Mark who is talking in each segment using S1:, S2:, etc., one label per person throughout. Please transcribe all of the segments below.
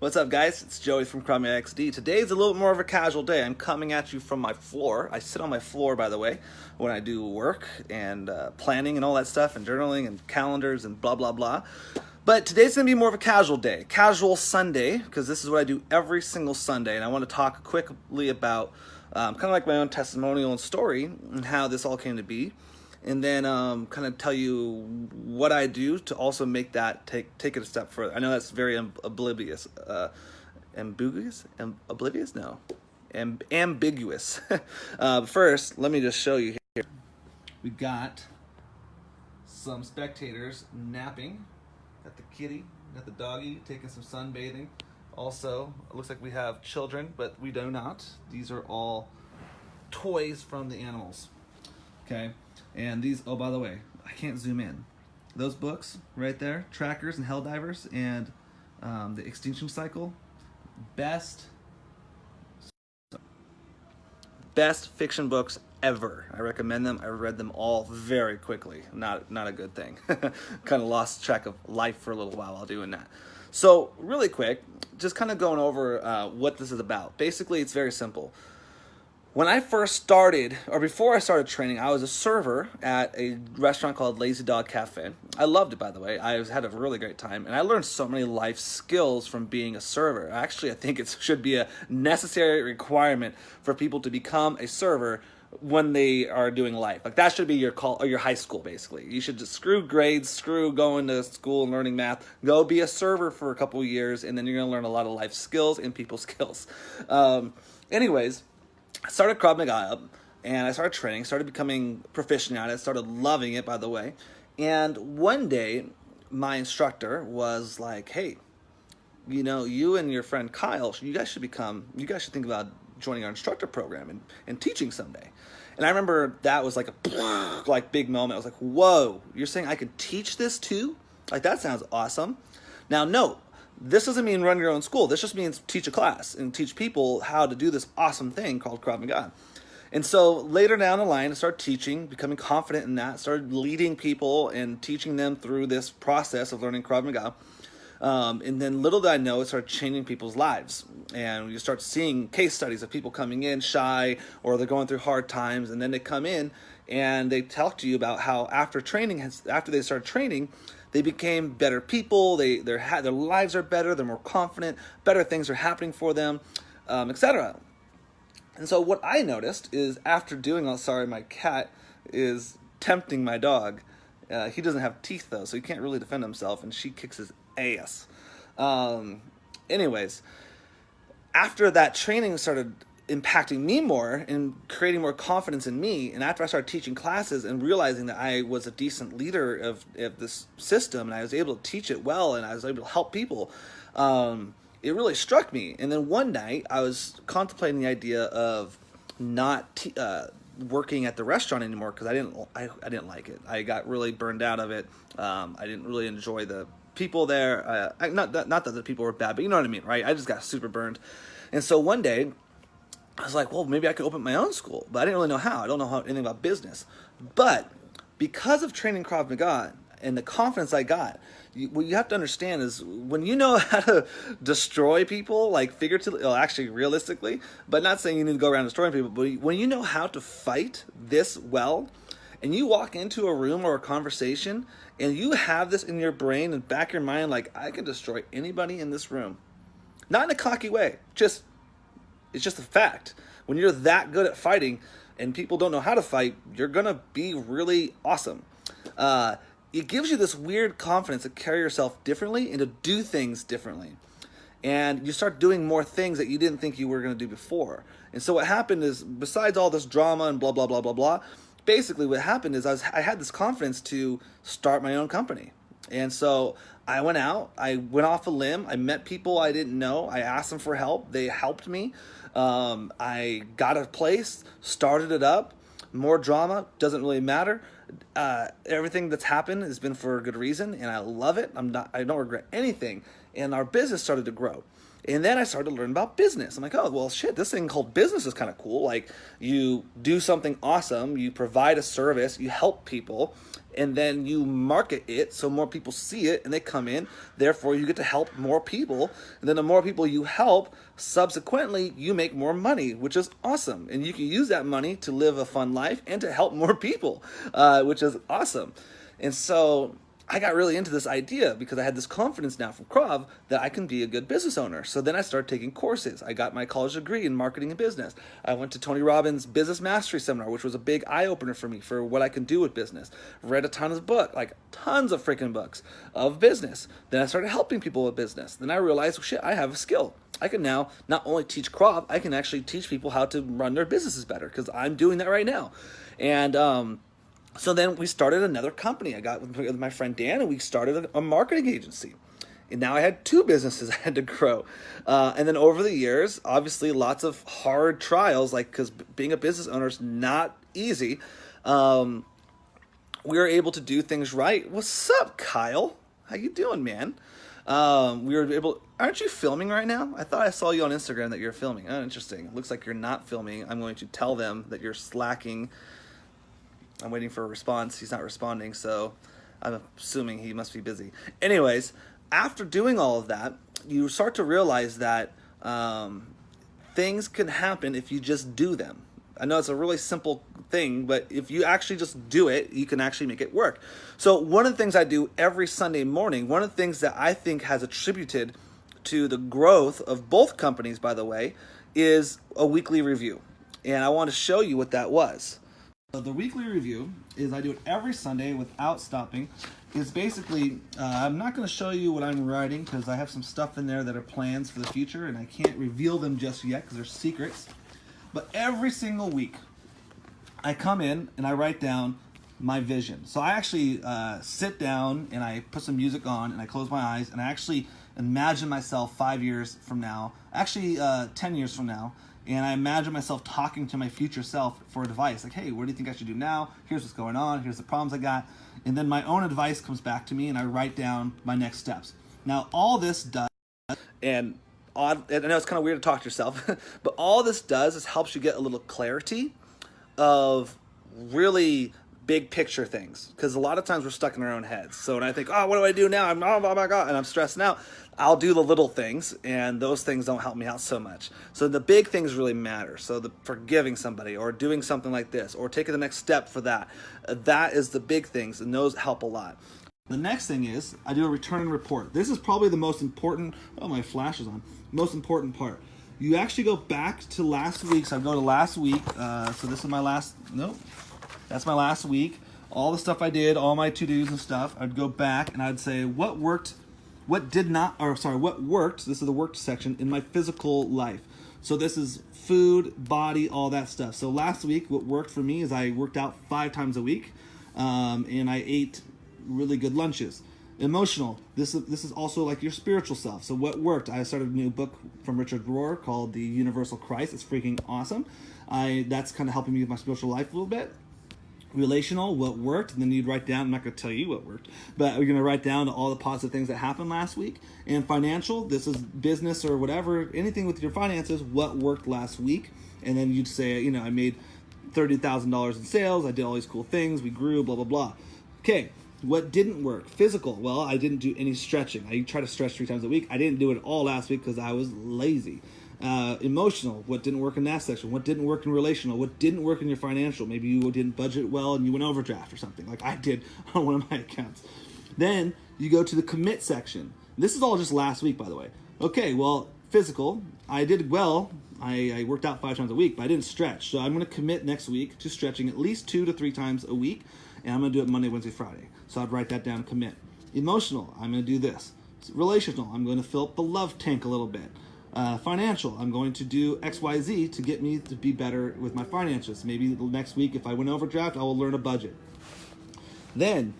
S1: What's up, guys? It's Joey from Krav Maga XD. Today's a little bit more of a casual day. I'm coming at you from my floor. I sit on my floor, by the way, when I do work and planning and all that stuff and journaling and calendars and blah, blah, blah. But today's going to be more of a casual day, casual Sunday, because this is what I do every single Sunday. And I want to talk quickly about kind of like my own testimonial and story and how this all came to be. And then kind of tell you what I do to also make that take it a step further. I know that's very ambiguous. Oblivious? No. Ambiguous. First, let me just show you here. We got some spectators napping. Got the kitty, got the doggy taking some sunbathing. Also, it looks like we have children, but we do not. These are all toys from the animals. Okay. And these, oh, by the way, I can't zoom in. Those books right there, Trackers and Helldivers and The Extinction Cycle, best fiction books ever. I recommend them. I read them all very quickly. Not a good thing. Kind of lost track of life for a little while while doing that. So really quick, just kind of going over what this is about. Basically, it's very simple. When I first started, or before I started training, I was a server at a restaurant called Lazy Dog Cafe. I loved it, by the way. I had a really great time, and I learned so many life skills from being a server. Actually, I think it should be a necessary requirement for people to become a server when they are doing life. Like, that should be your call, or your high school, basically. You should just screw grades, screw going to school and learning math, go be a server for a couple of years, and then you're going to learn a lot of life skills and people skills. Anyways, I started Krav Maga up, and I started training, started becoming proficient at it, started loving it, by the way. And one day, my instructor was like, hey, you know, you and your friend Kyle, you guys should think about joining our instructor program and teaching someday. And I remember that was like a big moment. I was like, whoa, you're saying I can teach this too? Like, that sounds awesome. Now, no. This doesn't mean run your own school. This just means teach a class and teach people how to do this awesome thing called Krav Maga. And so later down the line, I started teaching, becoming confident in that, started leading people and teaching them through this process of learning Krav Maga. And then little did I know, it started changing people's lives. And you start seeing case studies of people coming in shy, or they're going through hard times, and then they come in and they talk to you about how after they started training, they became better people, their lives are better, they're more confident, better things are happening for them, etc. And so what I noticed is after doing all, sorry, my cat is tempting my dog. He doesn't have teeth, though, so he can't really defend himself, and she kicks his ass. Anyways, after that training started impacting me more and creating more confidence in me, and after I started teaching classes and realizing that I was a decent leader of this system, and I was able to teach it well, and I was able to help people, it really struck me. And then one night I was contemplating the idea of not working at the restaurant anymore, because I didn't like it. I got really burned out of it. I didn't really enjoy the people there. Not that the people were bad, but you know what I mean, right? I just got super burned. And so one day I was like, well, maybe I could open my own school, but I didn't really know how. I don't know anything about business. But because of training Krav Maga and the confidence I got, what you have to understand is when you know how to destroy people, like figuratively, well, actually realistically, but not saying you need to go around destroying people, but when you know how to fight this well, and you walk into a room or a conversation, and you have this in your brain and back of your mind, like, I can destroy anybody in this room. Not in a cocky way, it's just a fact. When you're that good at fighting and people don't know how to fight, you're going to be really awesome. It gives you this weird confidence to carry yourself differently and to do things differently. And you start doing more things that you didn't think you were going to do before. And so what happened is, besides all this drama and blah, blah, blah, blah, blah, basically what happened is I had this confidence to start my own company. And so I went out, I went off a limb, I met people I didn't know, I asked them for help, they helped me. I got a place, started it up, more drama, doesn't really matter. Everything that's happened has been for a good reason, and I love it. I don't regret anything. And our business started to grow. And then I started to learn about business. I'm like, oh, well, shit, this thing called business is kind of cool. Like, you do something awesome, you provide a service, you help people, and then you market it so more people see it and they come in. Therefore, you get to help more people. And then the more people you help, subsequently, you make more money, which is awesome. And you can use that money to live a fun life and to help more people, which is awesome. And so I got really into this idea because I had this confidence now from Krav that I can be a good business owner. So then I started taking courses. I got my college degree in marketing and business. I went to Tony Robbins' Business Mastery Seminar, which was a big eye-opener for me for what I can do with business. Read a ton of books, like tons of freaking books of business. Then I started helping people with business. Then I realized, well, shit, I have a skill. I can now not only teach Krav, I can actually teach people how to run their businesses better because I'm doing that right now. And so then we started another company. I got with my friend Dan, and we started a marketing agency. And now I had 2 businesses I had to grow. And then over the years, obviously lots of hard trials, like because being a business owner is not easy. We were able to do things right. What's up, Kyle? How you doing, man? We were able. Aren't you filming right now? I thought I saw you on Instagram that you're filming. Oh, interesting. Looks like you're not filming. I'm going to tell them that you're slacking. I'm waiting for a response. He's not responding, so I'm assuming he must be busy. Anyways, after doing all of that, you start to realize that things can happen if you just do them. I know it's a really simple thing, but if you actually just do it, you can actually make it work. So one of the things I do every Sunday morning, one of the things that I think has attributed to the growth of both companies, by the way, is a weekly review. And I want to show you what that was. So the weekly review is I do it every Sunday without stopping. It's basically, I'm not going to show you what I'm writing because I have some stuff in there that are plans for the future and I can't reveal them just yet because they're secrets. But every single week, I come in and I write down my vision. So I actually sit down and I put some music on and I close my eyes and I actually imagine myself 5 years from now, actually 10 years from now, and I imagine myself talking to my future self for advice. Like, hey, what do you think I should do now? Here's what's going on. Here's the problems I got. And then my own advice comes back to me and I write down my next steps. Now, all this does, and I know it's kind of weird to talk to yourself, but all this does is helps you get a little clarity of really big picture things. Because a lot of times we're stuck in our own heads. So when I think, oh, what do I do now? Oh my God, and I'm stressing out. I'll do the little things, and those things don't help me out so much. So the big things really matter. So the forgiving somebody, or doing something like this, or taking the next step for that. That is the big things, and those help a lot. The next thing is I do a return and report. This is probably the most important. Oh, my flash is on. Most important part. You actually go back to last week. So I go to last week. So this is my last. Nope. That's my last week. All the stuff I did, all my to-dos and stuff. I'd go back and I'd say what worked. What worked, this is the worked section, in my physical life. So this is food, body, all that stuff. So last week, what worked for me is I worked out 5 times a week, and I ate really good lunches. Emotional, this is also like your spiritual self. So what worked? I started a new book from Richard Rohr called The Universal Christ. It's freaking awesome. That's kind of helping me with my spiritual life a little bit. Relational, what worked, and then you'd write down, I'm not going to tell you what worked, but we're going to write down all the positive things that happened last week. And financial, this is business or whatever, anything with your finances, what worked last week. And then you'd say, I made $30,000 in sales, I did all these cool things, we grew, blah, blah, blah. Okay, what didn't work? Physical, well, I didn't do any stretching. I try to stretch 3 times a week. I didn't do it all last week because I was lazy. Emotional, what didn't work in that section? What didn't work in relational? What didn't work in your financial? Maybe you didn't budget well and you went overdraft or something like I did on one of my accounts. Then you go to the commit section. This is all just last week, by the way. Okay, well, physical, I did well. I worked out 5 times a week, but I didn't stretch. So I'm going to commit next week to stretching at least 2 to 3 times a week, and I'm going to do it Monday, Wednesday, Friday. So I'd write that down, commit. Emotional, I'm going to do this. Relational, I'm going to fill up the love tank a little bit. Financial, I'm going to do XYZ to get me to be better with my finances. Maybe next week, if I went overdraft, I will learn a budget. Then,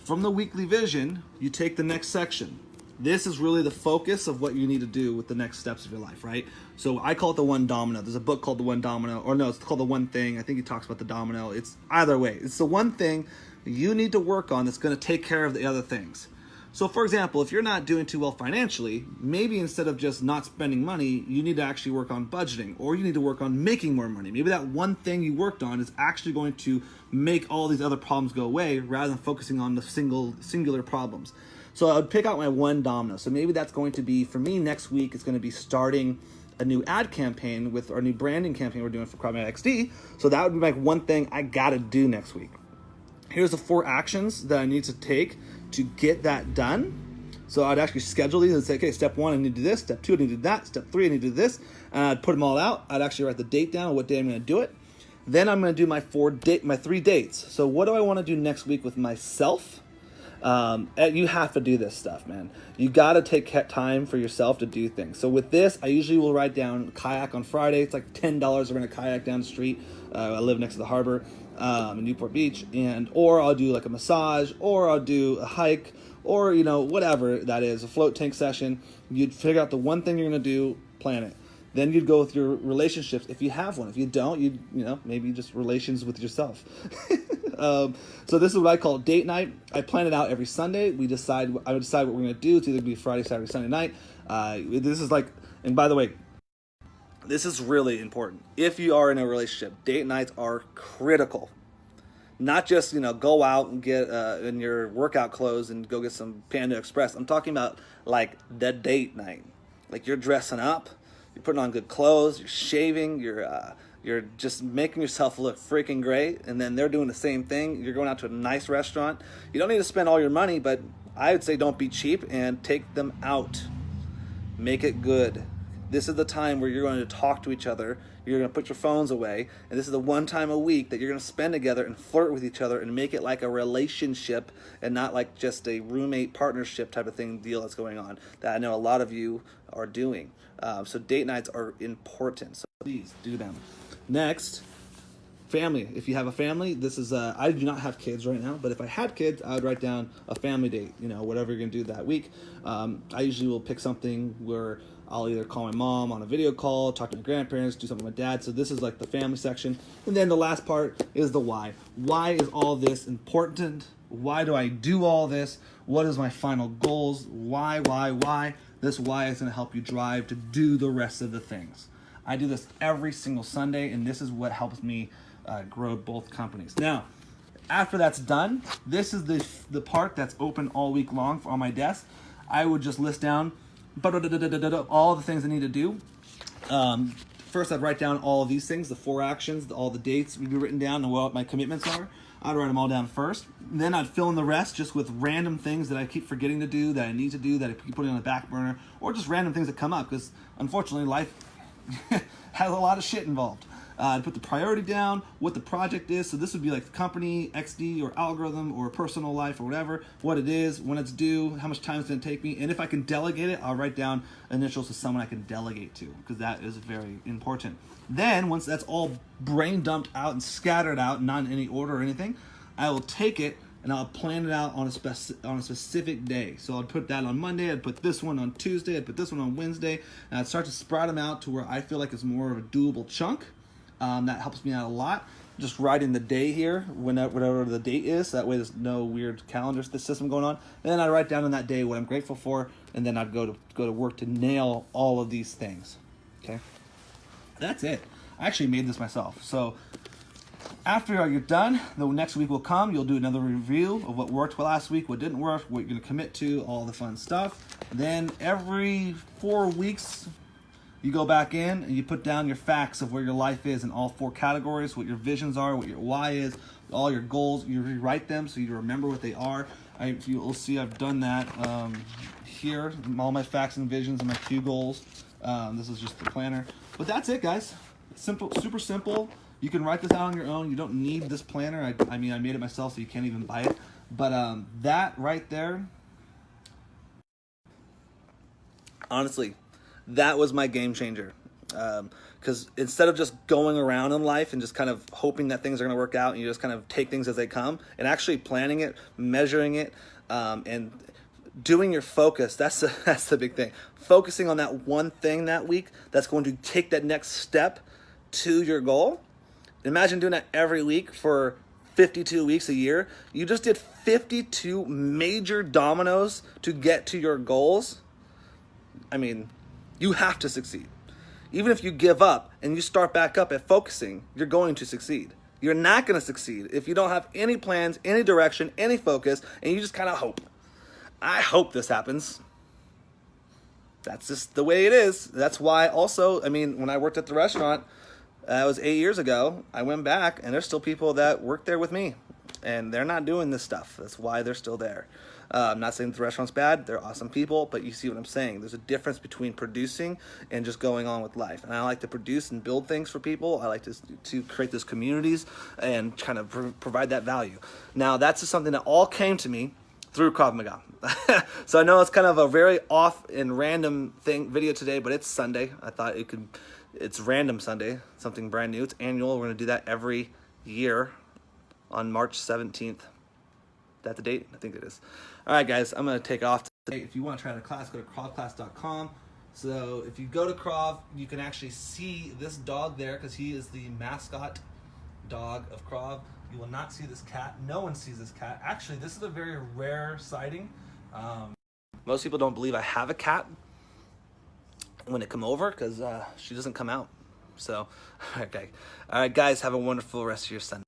S1: from the weekly vision, you take the next section. This is really the focus of what you need to do with the next steps of your life, right? So I call it the one domino. There's a book called The One Domino, or no, it's called The One Thing. I think he talks about the domino. It's either way. It's the one thing you need to work on that's going to take care of the other things. So for example, if you're not doing too well financially, maybe instead of just not spending money, you need to actually work on budgeting, or you need to work on making more money. Maybe that one thing you worked on is actually going to make all these other problems go away rather than focusing on the singular problems. So I would pick out my one domino. So maybe that's going to be, for me next week, it's going to be starting a new ad campaign with our new branding campaign we're doing for Krav Maga XD. So that would be like one thing I got to do next week. Here's the 4 actions that I need to take to get that done. So I'd actually schedule these and say, okay, step 1, I need to do this. Step 2, I need to do that. Step 3, I need to do this. And I'd put them all out. I'd actually write the date down, what day I'm going to do it. Then I'm going to do my 3 dates. So what do I want to do next week with myself? You have to do this stuff, man. You got to take time for yourself to do things. So with this, I usually will write down kayak on Friday. It's like $10 to rent a kayak down the street. I live next to the harbor in Newport Beach, or I'll do like a massage, or I'll do a hike, or whatever that is, a float tank session. You'd figure out the one thing you're gonna do, plan it. Then you'd go with your relationships if you have one. If you don't, maybe just relations with yourself. So this is what I call date night. I plan it out every Sunday. I would decide what we're gonna do. It's either gonna be Friday, Saturday, Sunday night. This is like, and by the way, this is really important. If you are in a relationship, date nights are critical. Not just, go out and get in your workout clothes and go get some Panda Express. I'm talking about like the date night. Like you're dressing up, you're putting on good clothes, you're shaving, you're just making yourself look freaking great, and then they're doing the same thing. You're going out to a nice restaurant. You don't need to spend all your money, but I would say don't be cheap and take them out. Make it good. This is the time where you're going to talk to each other. You're going to put your phones away. And this is the one time a week that you're going to spend together and flirt with each other and make it like a relationship and not like just a roommate partnership type of deal that's going on that I know a lot of you are doing. So date nights are important. So please do them. Next, family. If you have a family, this is, I do not have kids right now, but if I had kids, I would write down a family date, whatever you're going to do that week. I usually will pick something where I'll either call my mom on a video call, talk to my grandparents, do something with my dad. So this is like the family section. And then the last part is the why. Why is all this important? Why do I do all this? What is my final goals? Why? This why is going to help you drive to do the rest of the things. I do this every single Sunday, and this is what helps me grow both companies. Now, after that's done, this is the part that's open all week long on my desk. I would just list down all the things I need to do. First, I'd write down all of these things, the 4 actions, all the dates would be written down and what my commitments are. I'd write them all down first. Then I'd fill in the rest just with random things that I keep forgetting to do, that I need to do, that I keep putting on the back burner, or just random things that come up, because unfortunately life has a lot of shit involved. I'd put the priority down, what the project is. So this would be like the company, XD, or algorithm, or personal life, or whatever, what it is, when it's due, how much time it's going to take me. And if I can delegate it, I'll write down initials to someone I can delegate to, because that is very important. Then, once that's all brain dumped out and scattered out, not in any order or anything, I will take it and I'll plan it out on a specific day. So I'd put that on Monday, I'd put this one on Tuesday, I'd put this one on Wednesday, and I'd start to spread them out to where I feel like it's more of a doable chunk. That helps me out a lot. Just writing the day here, whatever the date is. That way there's no weird calendar system going on. And then I write down on that day what I'm grateful for, and then I'd go to work to nail all of these things. Okay, that's it. I actually made this myself. So after you're done, the next week will come. You'll do another review of what worked last week, what didn't work, what you're going to commit to, all the fun stuff. Then every 4 weeks, you go back in and you put down your facts of where your life is in all 4 categories, what your visions are, what your why is, all your goals. You rewrite them so you remember what they are. You'll see I've done that here, all my facts and visions and my Q goals. This is just the planner. But that's it, guys. Simple, super simple. You can write this out on your own. You don't need this planner. I mean, I made it myself, so you can't even buy it. But that right there, honestly, that was my game changer. Because instead of just going around in life and just kind of hoping that things are going to work out and you just kind of take things as they come, and actually planning it, measuring it, and doing your focus, that's the big thing. Focusing on that one thing that week that's going to take that next step to your goal. Imagine doing that every week for 52 weeks a year. You just did 52 major dominoes to get to your goals. I mean, you have to succeed. Even if you give up and you start back up at focusing, you're going to succeed. You're not going to succeed if you don't have any plans, any direction, any focus, and you just kind of hope. I hope this happens. That's just the way it is. That's why also, I mean, when I worked at the restaurant, that was 8 years ago, I went back and there's still people that work there with me and they're not doing this stuff. That's why they're still there. I'm not saying the restaurant's bad. They're awesome people, but you see what I'm saying. There's a difference between producing and just going on with life. And I like to produce and build things for people. I like to create those communities and kind of provide that value. Now, that's just something that all came to me through Krav Maga. So I know it's kind of a very off and random video today, but it's Sunday. I thought it's Random Sunday, something brand new. It's annual. We're going to do that every year on March 17th. That the date? I think it is. All right, guys, I'm going to take off today. If you want to try the class, go to kravclass.com. So if you go to Krav, you can actually see this dog there because he is the mascot dog of Krav. You will not see this cat. No one sees this cat. Actually, this is a very rare sighting. Most people don't believe I have a cat when they come over because she doesn't come out. So, okay. All right, guys, have a wonderful rest of your Sunday.